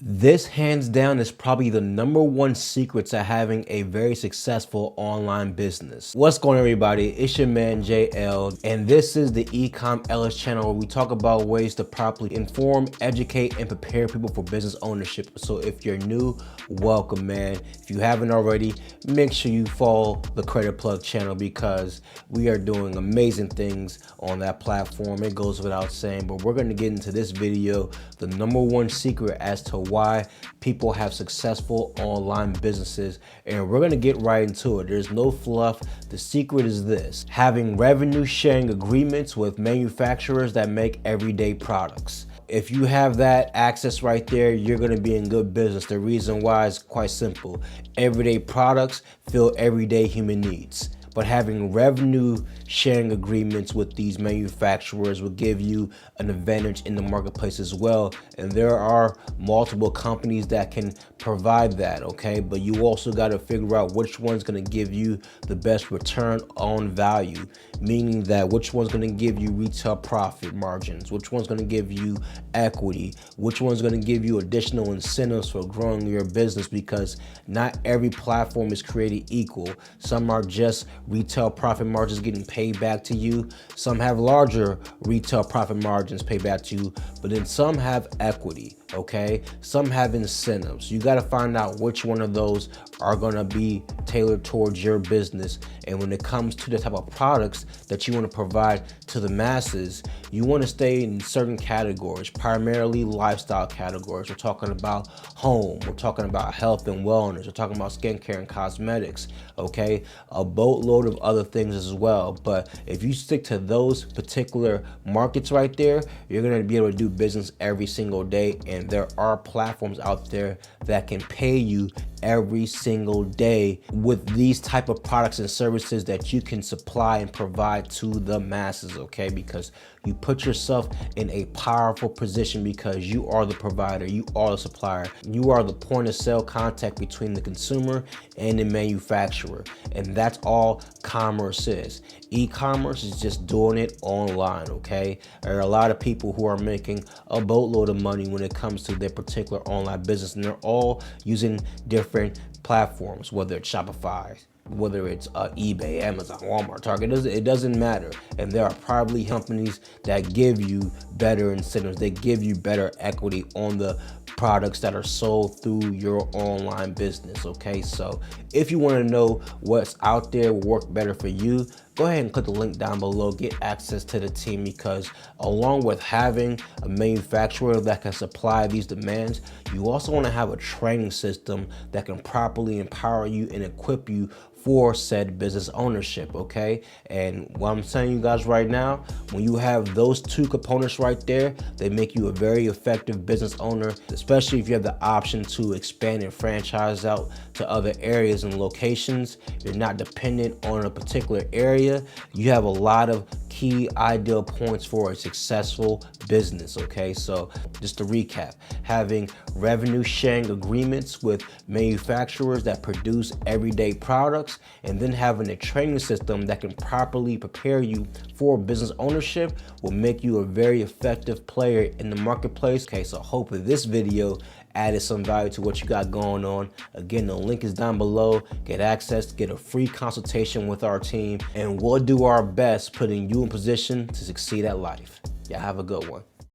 This hands down is probably the #1 secret to having a very successful online business. What's going on, everybody? It's your man JL, and this is the Ecom Ellis channel where we talk about ways to properly inform, educate, and prepare people for business ownership. So if you're new, welcome, man. If you haven't already, make sure you follow the Credit Plug channel because we are doing amazing things on that platform. It goes without saying, but we're going to get into this video the #1 secret as to why people have successful online businesses, and we're going to get right into it. There's no fluff. The secret is this: having revenue sharing agreements with manufacturers that make everyday products. If you have that access right there, you're going to be in good business. The reason why is quite simple. Everyday products fill everyday human needs. But having revenue sharing agreements with these manufacturers will give you an advantage in the marketplace as well. And there are multiple companies that can provide that, okay? But you also got to figure out which one's going to give you the best return on value, meaning that which one's going to give you retail profit margins, which one's going to give you equity, which one's going to give you additional incentives for growing your business, because not every platform is created equal. Some are just retail profit margins getting paid back to you. Some have larger retail profit margins paid back to you, but then some have equity, okay? Some have incentives. You got to find out which one of those are going to be tailored towards your business. And when it comes to the type of products that you want to provide to the masses, you want to stay in certain categories, primarily lifestyle categories. We're talking about home, we're talking about health and wellness, we're talking about skincare and cosmetics, okay? A boatload of other things as well. But if you stick to those particular markets right there, you're going to be able to do business every single day. And there are platforms out there that can pay you every single day with these type of products and services that you can supply and provide to the masses, okay? Because you put yourself in a powerful position because you are the provider, you are the supplier, you are the point of sale contact between the consumer and the manufacturer. And that's all commerce is. E-commerce is just doing it online, okay? There are a lot of people who are making a boatload of money when it comes to their particular online business, and they're all using different platforms, whether it's Shopify, whether it's eBay, Amazon, Walmart, Target, it doesn't matter. And there are probably companies that give you better incentives. They give you better equity on the products that are sold through your online business, okay? So if you want to know what's out there will work better for you, go ahead and click the link down below, get access to the team, because along with having a manufacturer that can supply these demands, you also want to have a training system that can properly empower you and equip you for said business ownership, okay? And what I'm telling you guys right now, when you have those two components right there, they make you a very effective business owner, especially if you have the option to expand and franchise out to other areas and locations. You're not dependent on a particular area. You have a lot of key ideal points for a successful business, okay? So just to recap, having revenue sharing agreements with manufacturers that produce everyday products, and then having a training system that can properly prepare you for business ownership will make you a very effective player in the marketplace. Okay, so hope that this video added some value to what you got going on. Again, the link is down below. Get access, get a free consultation with our team, and we'll do our best putting you in position to succeed at life. Yeah, have a good one.